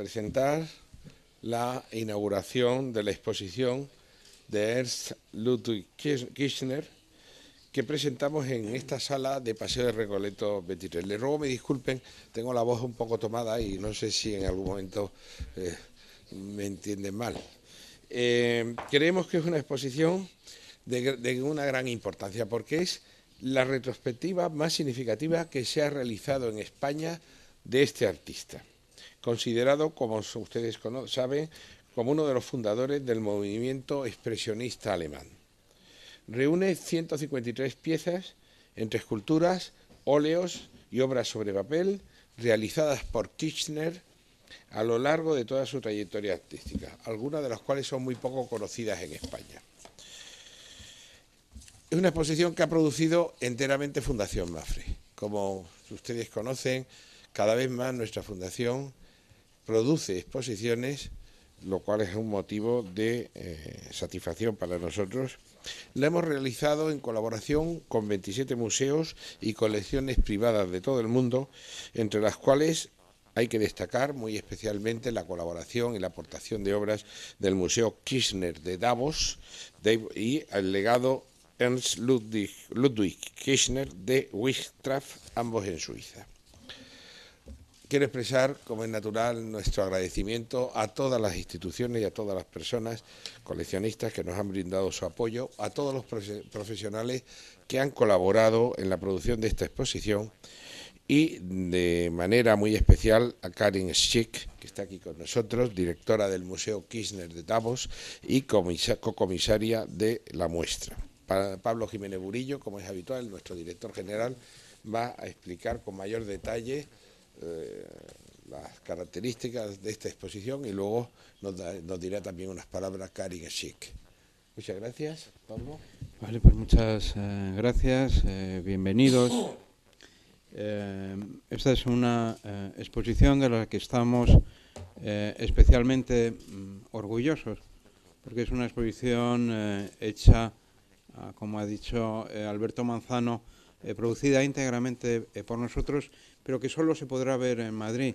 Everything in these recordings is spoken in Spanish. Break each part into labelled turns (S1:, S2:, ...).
S1: presentar la inauguración de la exposición de Ernst Ludwig Kirchner que presentamos en esta sala de Paseo de Recoleto 23. Les ruego me disculpen, tengo la voz un poco tomada y no sé si en algún momento me entienden mal. Creemos que es una exposición de una gran importancia porque es la retrospectiva más significativa que se ha realizado en España de este artista, considerado, como ustedes saben, como uno de los fundadores del movimiento expresionista alemán. Reúne 153 piezas entre esculturas, óleos y obras sobre papel realizadas por Kirchner a lo largo de toda su trayectoria artística, algunas de las cuales son muy poco conocidas en España. Es una exposición que ha producido enteramente Fundación Mapfre. Como ustedes conocen, cada vez más nuestra fundación produce exposiciones, lo cual es un motivo de satisfacción para nosotros. La hemos realizado en colaboración con 27 museos y colecciones privadas de todo el mundo, entre las cuales hay que destacar muy especialmente la colaboración y la aportación de obras del Museo Kirchner de Davos y el legado Ernst Ludwig Kirchner de Wistraf, ambos en Suiza. Quiero expresar, como es natural, nuestro agradecimiento a todas las instituciones y a todas las personas coleccionistas que nos han brindado su apoyo, a todos los profesionales que han colaborado en la producción de esta exposición y de manera muy especial a Karin Schick, que está aquí con nosotros, directora del Museo Kirchner de Davos y cocomisaria de la muestra. Pablo Jiménez Burillo, como es habitual, nuestro director general, va a explicar con mayor detalle las características de esta exposición y luego nos dirá también unas palabras Karin Schick. Muchas gracias, Pablo.
S2: Vale, pues muchas gracias, bienvenidos. Esta es una exposición de la que estamos especialmente orgullosos, porque es una exposición hecha, como ha dicho Alberto Manzano, producida íntegramente por nosotros, pero que solo se podrá ver en Madrid.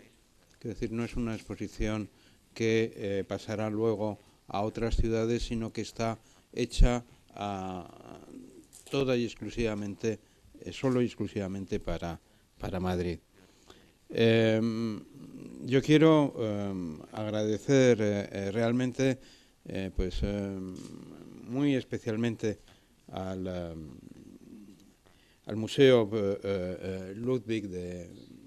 S2: Es decir, no es una exposición que pasará luego a otras ciudades, sino que está hecha toda y exclusivamente, solo y exclusivamente para Madrid. Yo quiero agradecer realmente, muy especialmente al Museo Ludwig,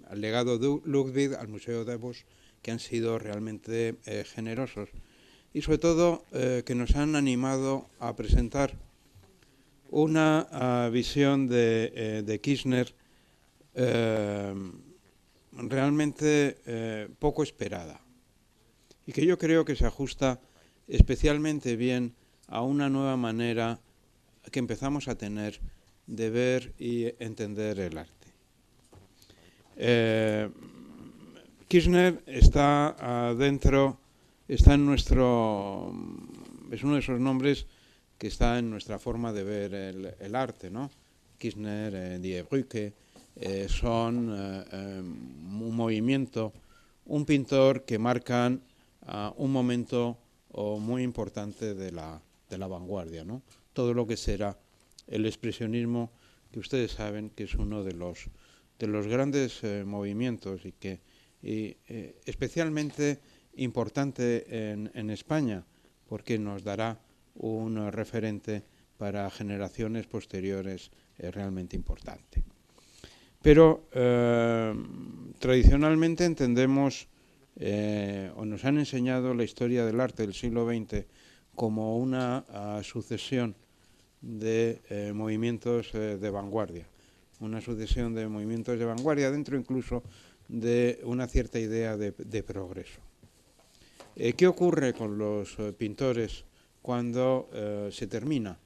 S2: al legado de Ludwig, al Museo Davos, que han sido realmente generosos y sobre todo que nos han animado a presentar una visión de Kirchner realmente poco esperada y que yo creo que se ajusta especialmente bien a una nueva manera que empezamos a tener de ver y entender el arte. Kirchner está dentro, está en nuestro, es uno de esos nombres que está en nuestra forma de ver el arte, ¿no? Kirchner, Die Brücke, son un movimiento, un pintor que marcan un momento muy importante de la vanguardia, ¿no? Todo lo que será el expresionismo, que ustedes saben que es uno de los grandes movimientos y especialmente importante en España, porque nos dará un referente para generaciones posteriores realmente importante. Pero tradicionalmente entendemos o nos han enseñado la historia del arte del siglo XX como una sucesión de movimientos de vanguardia, una sucesión de movimientos de vanguardia dentro incluso de una cierta idea de progreso. ¿Qué ocurre con los pintores cuando se termina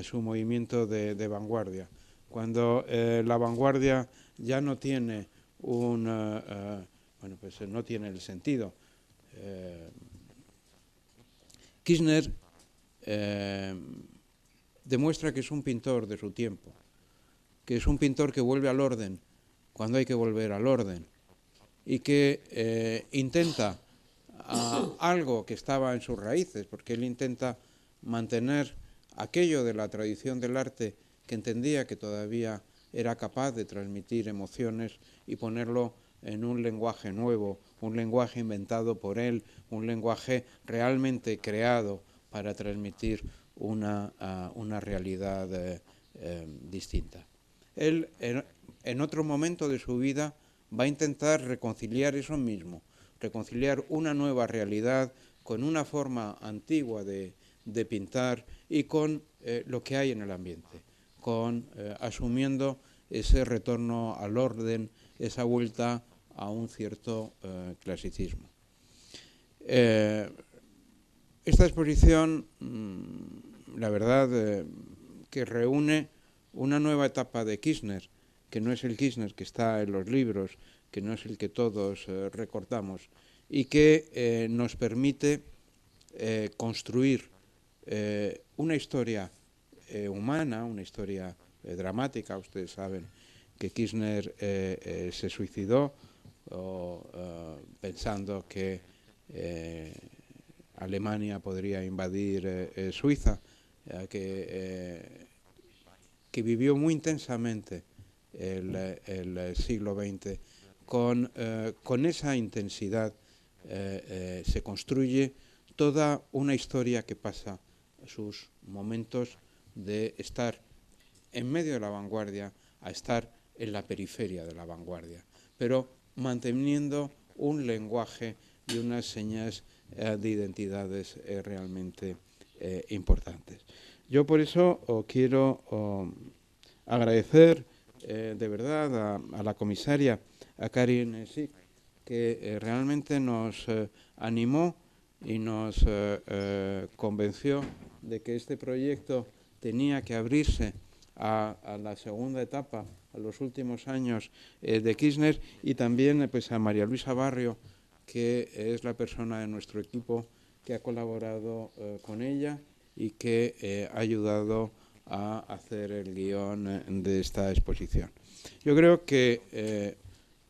S2: su movimiento de vanguardia? Cuando la vanguardia ya no tiene no tiene el sentido. Kirchner demuestra que es un pintor de su tiempo, que es un pintor que vuelve al orden cuando hay que volver al orden y que intenta a algo que estaba en sus raíces, porque él intenta mantener aquello de la tradición del arte que entendía que todavía era capaz de transmitir emociones y ponerlo en un lenguaje nuevo, un lenguaje inventado por él, un lenguaje realmente creado para transmitir una realidad distinta. Él, en otro momento de su vida, va a intentar reconciliar eso mismo, reconciliar una nueva realidad con una forma antigua de pintar y con lo que hay en el ambiente, asumiendo ese retorno al orden, esa vuelta a un cierto clasicismo. Esta exposición, la verdad, que reúne una nueva etapa de Kirchner, que no es el Kirchner que está en los libros, que no es el que todos recordamos, y que nos permite construir una historia humana, una historia dramática. Ustedes saben que Kirchner se suicidó pensando que Alemania podría invadir Suiza, que vivió muy intensamente el siglo XX. Con esa intensidad se construye toda una historia que pasa sus momentos de estar en medio de la vanguardia a estar en la periferia de la vanguardia, pero manteniendo un lenguaje y unas señas de identidades realmente importantes. Yo por eso quiero agradecer de verdad a la comisaria, a Karin Schick, que realmente nos animó y nos convenció de que este proyecto tenía que abrirse a la segunda etapa, a los últimos años de Kirchner, y también pues, a María Luisa Barrio, que es la persona de nuestro equipo que ha colaborado con ella y que ha ayudado a hacer el guión de esta exposición. Yo creo que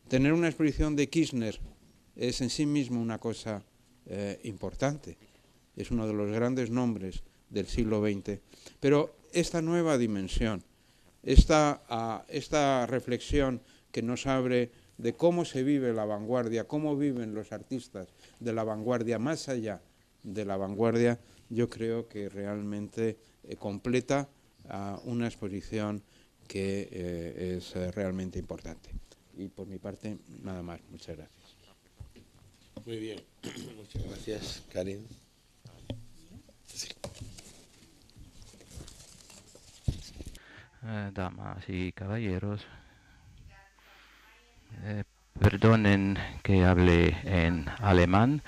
S2: tener una exposición de Kirchner es en sí mismo una cosa importante. Es uno de los grandes nombres del siglo XX. Pero esta nueva dimensión, esta reflexión que nos abre de cómo se vive la vanguardia, cómo viven los artistas de la vanguardia, más allá de la vanguardia, yo creo que realmente completa una exposición que es realmente importante. Y por mi parte, nada más. Muchas gracias.
S1: Muy bien. Muchas gracias, Karin. Sí.
S3: Damas y caballeros, perdonen que hable en alemán,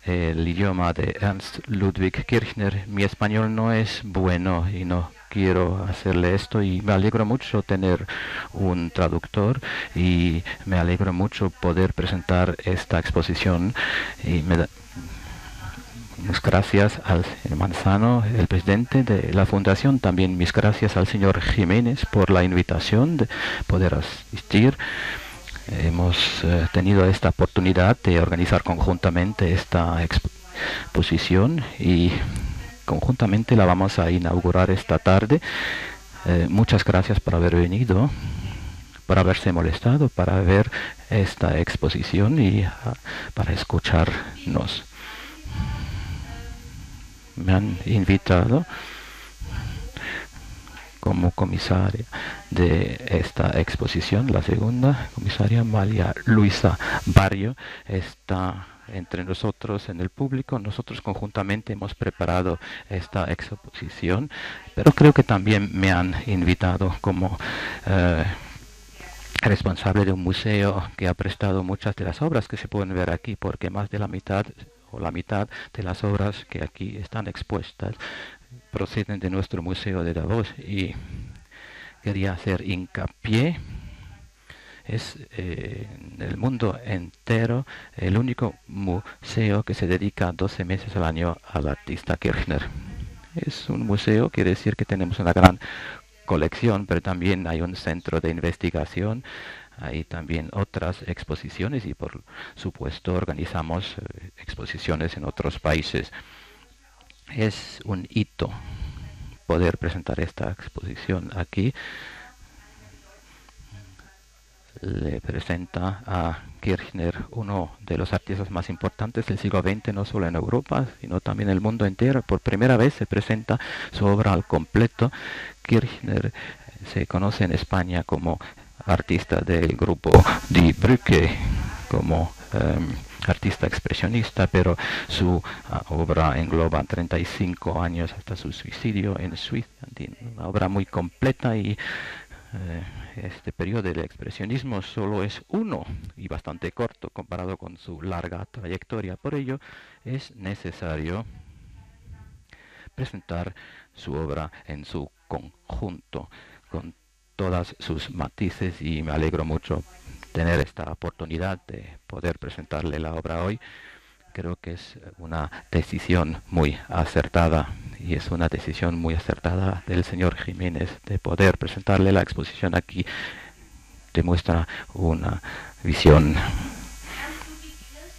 S3: el idioma de Ernst Ludwig Kirchner. Mi español no es bueno y no quiero hacerle esto, y me alegro mucho tener un traductor y me alegro mucho poder presentar esta exposición, y mis gracias al señor Manzano, el presidente de la fundación, también mis gracias al señor Jiménez por la invitación de poder asistir. Hemos tenido esta oportunidad de organizar conjuntamente esta exposición y conjuntamente la vamos a inaugurar esta tarde. Muchas gracias por haber venido, por haberse molestado, para ver esta exposición y para escucharnos. Me han invitado como comisaria de esta exposición, la segunda comisaria, María Luisa Barrio, está entre nosotros en el público. Nosotros conjuntamente hemos preparado esta exposición, pero creo que también me han invitado como responsable de un museo que ha prestado muchas de las obras que se pueden ver aquí, porque más de la mitad de las obras que aquí están expuestas proceden de nuestro museo de Davos, y quería hacer hincapié. Es en el mundo entero el único museo que se dedica 12 meses al año al artista Kirchner. Es un museo, quiere decir que tenemos una gran colección, pero también hay un centro de investigación, hay también otras exposiciones y por supuesto organizamos exposiciones en otros países. Es un hito poder presentar esta exposición aquí. Le presenta a Kirchner, uno de los artistas más importantes del siglo XX, no solo en Europa, sino también en el mundo entero. Por primera vez se presenta su obra al completo. Kirchner se conoce en España como artista del grupo Die Brücke, como artista expresionista, pero su obra engloba 35 años hasta su suicidio en Suiza. Una obra muy completa y este periodo del expresionismo solo es uno y bastante corto comparado con su larga trayectoria. Por ello es necesario presentar su obra en su conjunto, con todas sus matices, y me alegro mucho tener esta oportunidad de poder presentarle la obra hoy. Creo que es una decisión muy acertada, y es una decisión muy acertada del señor Jiménez de poder presentarle la exposición aquí. Demuestra una visión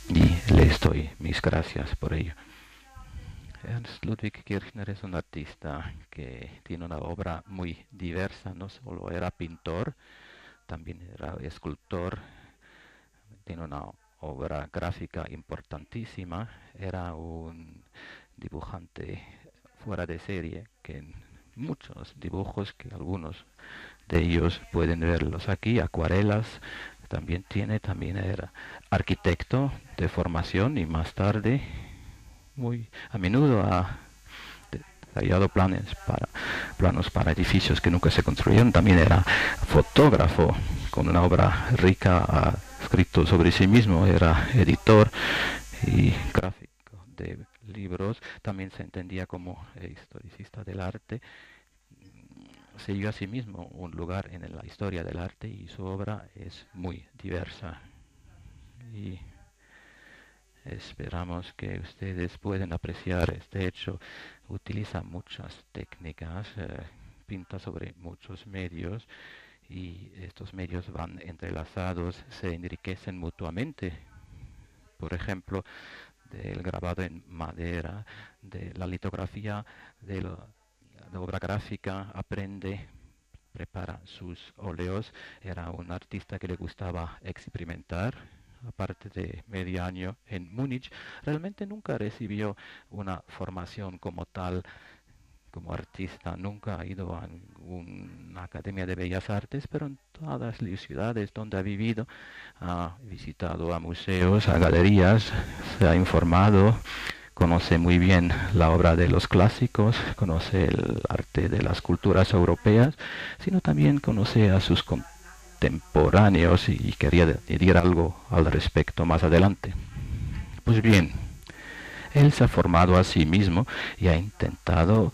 S3: y le doy mis gracias por ello. Ernst Ludwig Kirchner es un artista que tiene una obra muy diversa. No solo era pintor, también era escultor, tiene una obra gráfica importantísima, era un dibujante fuera de serie, que en muchos dibujos, que algunos de ellos pueden verlos aquí, acuarelas, también era arquitecto de formación y más tarde muy a menudo ha detallado planos para edificios que nunca se construyeron. También era fotógrafo con una obra rica, ha escrito sobre sí mismo, era editor y gráfico de libros, también se entendía como historicista del arte. Se dio a sí mismo un lugar en la historia del arte y su obra es muy diversa. Y esperamos que ustedes puedan apreciar este hecho. Utiliza muchas técnicas, pinta sobre muchos medios, y estos medios van entrelazados, se enriquecen mutuamente. Por ejemplo, del grabado en madera, de la litografía, de la obra gráfica, prepara sus óleos. Era un artista que le gustaba experimentar. Aparte de medio año en Múnich, realmente nunca recibió una formación como tal, como artista. Nunca ha ido a una academia de bellas artes, pero en todas las ciudades donde ha vivido ha visitado a museos, a galerías, se ha informado, conoce muy bien la obra de los clásicos, conoce el arte de las culturas europeas, sino también conoce a sus contemporáneos, y quería decir algo al respecto más adelante. Pues bien, él se ha formado a sí mismo y ha intentado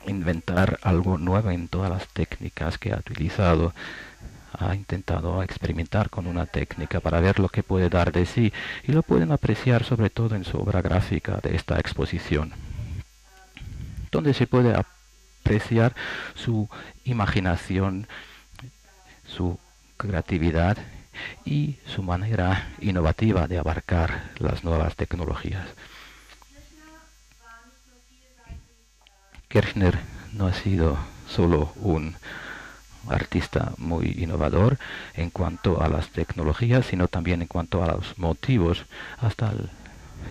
S3: inventar algo nuevo en todas las técnicas que ha utilizado. Ha intentado experimentar con una técnica para ver lo que puede dar de sí, y lo pueden apreciar sobre todo en su obra gráfica de esta exposición, donde se puede apreciar su imaginación, su creatividad y su manera innovativa de abarcar las nuevas tecnologías. Kirchner no ha sido solo un artista muy innovador en cuanto a las tecnologías, sino también en cuanto a los motivos. Hasta el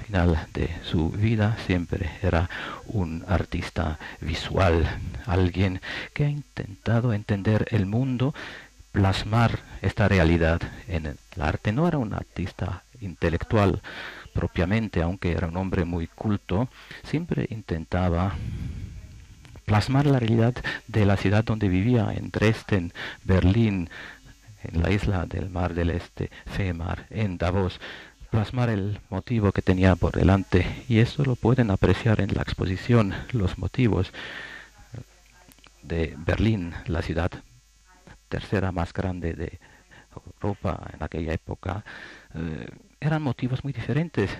S3: final de su vida siempre era un artista visual, alguien que ha intentado entender el mundo, plasmar esta realidad en el arte. No era un artista intelectual propiamente, aunque era un hombre muy culto. Siempre intentaba plasmar la realidad de la ciudad donde vivía, en Dresden, Berlín, en la isla del Mar del Este, Fehmarn, en Davos, plasmar el motivo que tenía por delante, y eso lo pueden apreciar en la exposición. Los motivos de Berlín, la ciudad tercera más grande de Europa en aquella época, eran motivos muy diferentes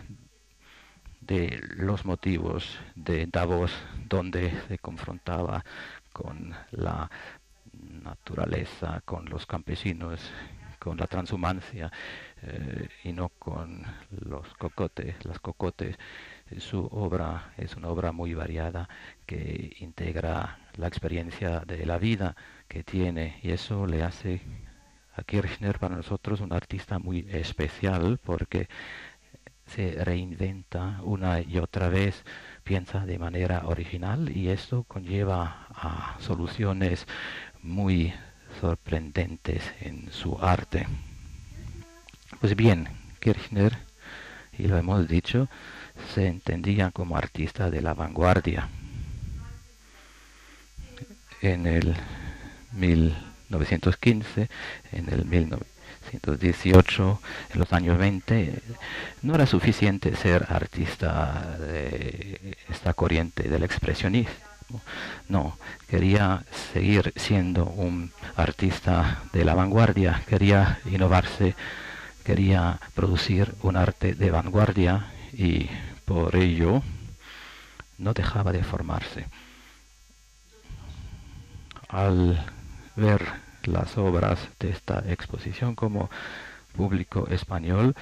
S3: de los motivos de Davos, donde se confrontaba con la naturaleza, con los campesinos, con la transhumancia y no con los cocotes, las cocotes. Su obra es una obra muy variada que integra la experiencia de la vida que tiene, y eso le hace a Kirchner para nosotros un artista muy especial, porque se reinventa una y otra vez, piensa de manera original, y esto conlleva a soluciones muy sorprendentes en su arte. Pues bien, Kirchner, y lo hemos dicho, se entendía como artista de la vanguardia. En el 1915, en el 1918, en los años 20, no era suficiente ser artista de esta corriente del expresionismo. No, quería seguir siendo un artista de la vanguardia, quería innovarse, quería producir un arte de vanguardia, y por ello no dejaba de formarse. Al ver las obras de esta exposición como público español,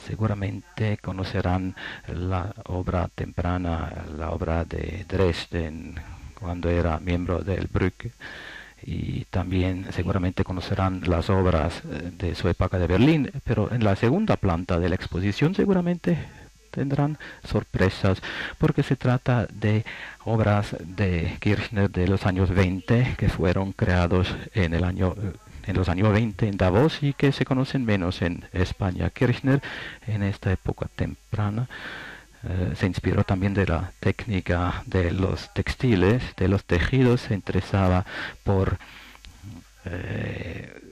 S3: seguramente conocerán la obra temprana, la obra de Dresden, cuando era miembro del Brück, y también seguramente conocerán las obras de su época de Berlín, pero en la segunda planta de la exposición seguramente tendrán sorpresas, porque se trata de obras de Kirchner de los años 20 que fueron creados en los años 20 en Davos y que se conocen menos en España. Kirchner en esta época temprana se inspiró también de la técnica de los textiles, de los tejidos, se interesaba por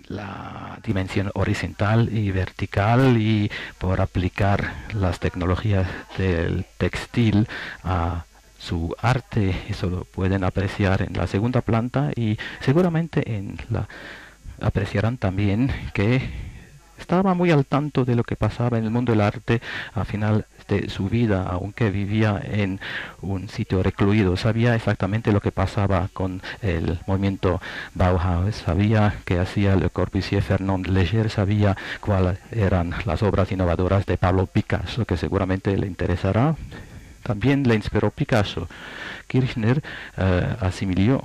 S3: la dimensión horizontal y vertical, y por aplicar las tecnologías del textil a su arte. Eso lo pueden apreciar en la segunda planta, y seguramente apreciarán también que estaba muy al tanto de lo que pasaba en el mundo del arte a final de su vida, aunque vivía en un sitio recluido. Sabía exactamente lo que pasaba con el movimiento Bauhaus, sabía qué hacía Le Corbusier, Fernand Léger, sabía cuáles eran las obras innovadoras de Pablo Picasso, que seguramente le interesará. También le inspiró Picasso. Kirchner asimiló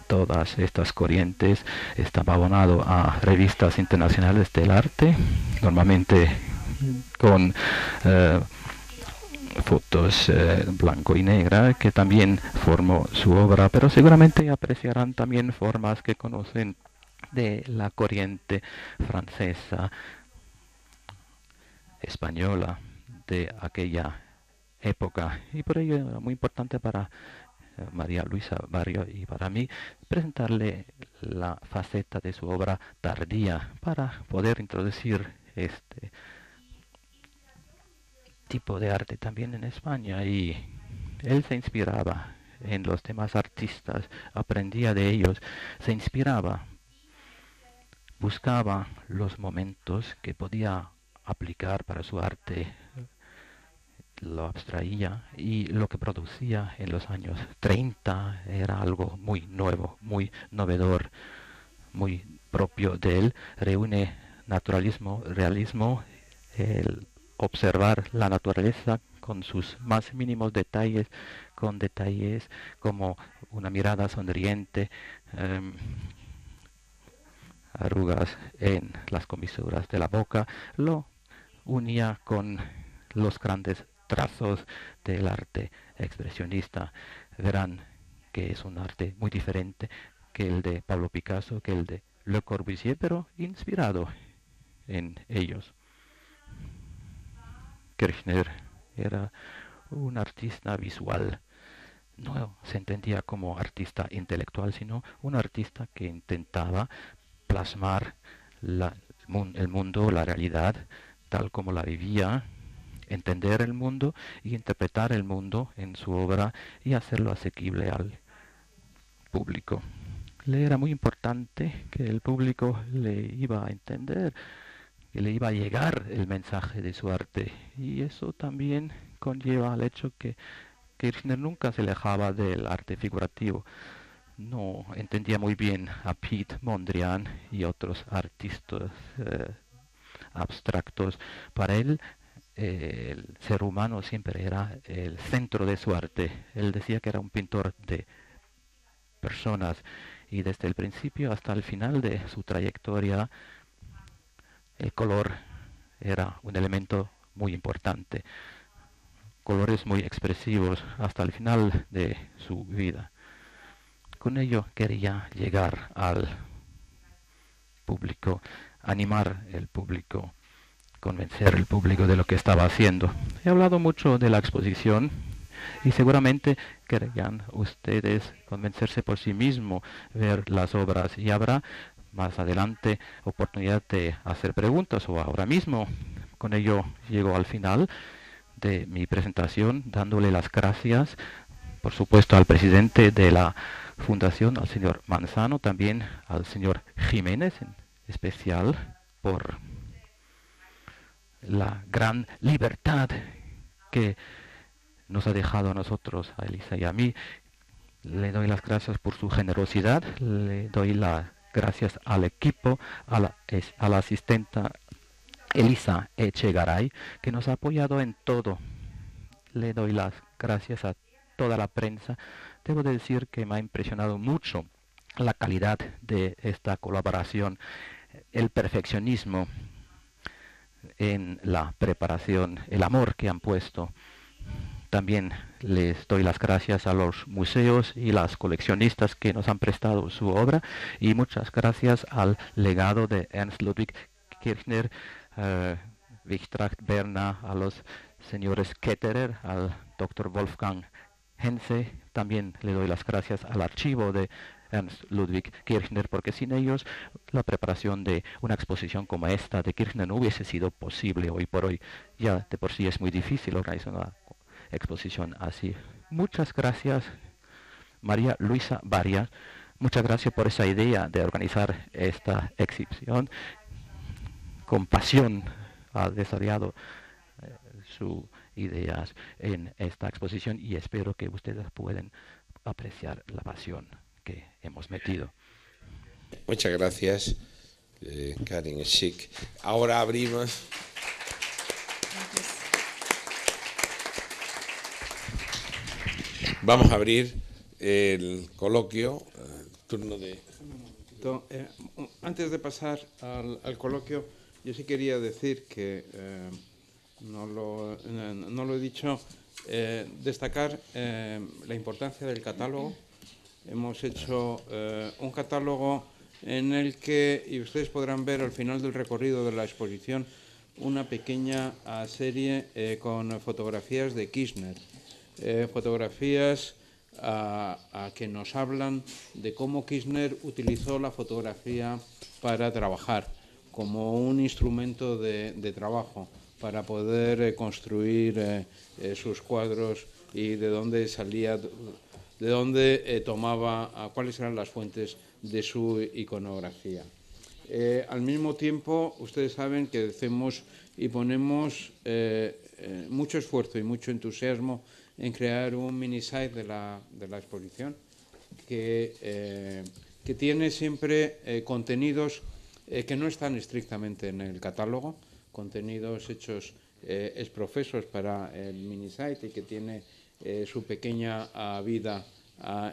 S3: todas estas corrientes, estaba abonado a revistas internacionales del arte, normalmente con fotos blanco y negra, que también formó su obra, pero seguramente apreciarán también formas que conocen de la corriente francesa, española, de aquella época, y por ello era muy importante para María Luisa Barrio y para mí presentarle la faceta de su obra tardía, para poder introducir este tipo de arte también en España. Y él se inspiraba en los demás artistas, aprendía de ellos, se inspiraba, buscaba los momentos que podía aplicar para su arte, lo abstraía, y lo que producía en los años 30 era algo muy nuevo, muy novedor, muy propio de él. Reúne naturalismo, realismo, el observar la naturaleza con sus más mínimos detalles, con detalles como una mirada sonriente, arrugas en las comisuras de la boca, lo unía con los grandes trazos del arte expresionista. Verán que es un arte muy diferente que el de Pablo Picasso, que el de Le Corbusier, pero inspirado en ellos. Kirchner era un artista visual. No se entendía como artista intelectual, sino un artista que intentaba plasmar el mundo, la realidad, tal como la vivía, entender el mundo y interpretar el mundo en su obra y hacerlo asequible al público. Le era muy importante que el público le iba a entender, que le iba a llegar el mensaje de su arte, y eso también conlleva al hecho que Kirchner nunca se alejaba del arte figurativo. no entendía muy bien a Piet Mondrian y otros artistas abstractos. Para él, el ser humano siempre era el centro de su arte. Él decía que era un pintor de personas y desde el principio hasta el final de su trayectoria el color era un elemento muy importante, colores muy expresivos hasta el final de su vida. Con ello quería llegar al público, animar el público, convencer al público de lo que estaba haciendo. He hablado mucho de la exposición y seguramente querrían ustedes convencerse por sí mismos, ver las obras, y habrá más adelante oportunidad de hacer preguntas o ahora mismo. Con ello llego al final de mi presentación dándole las gracias, por supuesto, al presidente de la Fundación, al señor Manzano, también al señor Jiménez en especial por la gran libertad que nos ha dejado a nosotros, a Elisa y a mí. Le doy las gracias por su generosidad, le doy las gracias al equipo, a la asistenta Elisa Echegaray, que nos ha apoyado en todo. Le doy las gracias a toda la prensa. Debo decir que me ha impresionado mucho la calidad de esta colaboración, el perfeccionismo en la preparación, el amor que han puesto. También les doy las gracias a los museos y las coleccionistas que nos han prestado su obra, y muchas gracias al legado de Ernst Ludwig Kirchner, Wichtrecht Berna, a los señores Ketterer, al Dr. Wolfgang Henze. También le doy las gracias al archivo de Ernst Ludwig Kirchner, porque sin ellos la preparación de una exposición como esta de Kirchner no hubiese sido posible hoy por hoy. Ya de por sí es muy difícil organizar una exposición así. Muchas gracias, María Luisa Varias. Muchas gracias por esa idea de organizar esta exhibición. Con pasión ha desarrollado sus ideas en esta exposición y espero que ustedes puedan apreciar la pasión que hemos metido.
S1: Muchas gracias, Karin Schick. Ahora abrimos. Vamos a abrir el coloquio, turno de...
S2: Antes de pasar al coloquio, yo sí quería decir que no lo he dicho, destacar la importancia del catálogo. Hemos hecho un catálogo en el que, y ustedes podrán ver al final del recorrido de la exposición, una pequeña serie con fotografías de Kirchner, fotografías que nos hablan de cómo Kirchner utilizó la fotografía para trabajar, como un instrumento de trabajo, para poder construir sus cuadros, y de dónde salía, de dónde tomaba, cuáles eran las fuentes de su iconografía. Al mismo tiempo, ustedes saben que hacemos y ponemos mucho esfuerzo y mucho entusiasmo en crear un mini-site de la exposición que tiene siempre contenidos que no están estrictamente en el catálogo, contenidos hechos exprofesos para el mini-site, y que tiene su pequeña vida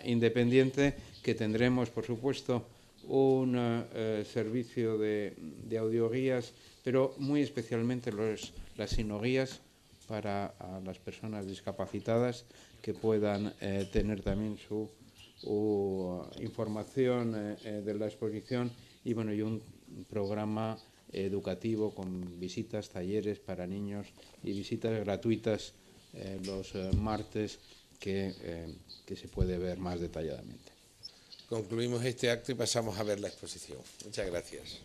S2: independiente, que tendremos, por supuesto, un servicio de audioguías, pero muy especialmente las sinoguías para las personas discapacitadas, que puedan tener también su información de la exposición, y bueno, y un programa educativo con visitas, talleres para niños y visitas gratuitas los martes que se puede ver más detalladamente.
S1: Concluimos este acto y pasamos a ver la exposición. Muchas gracias.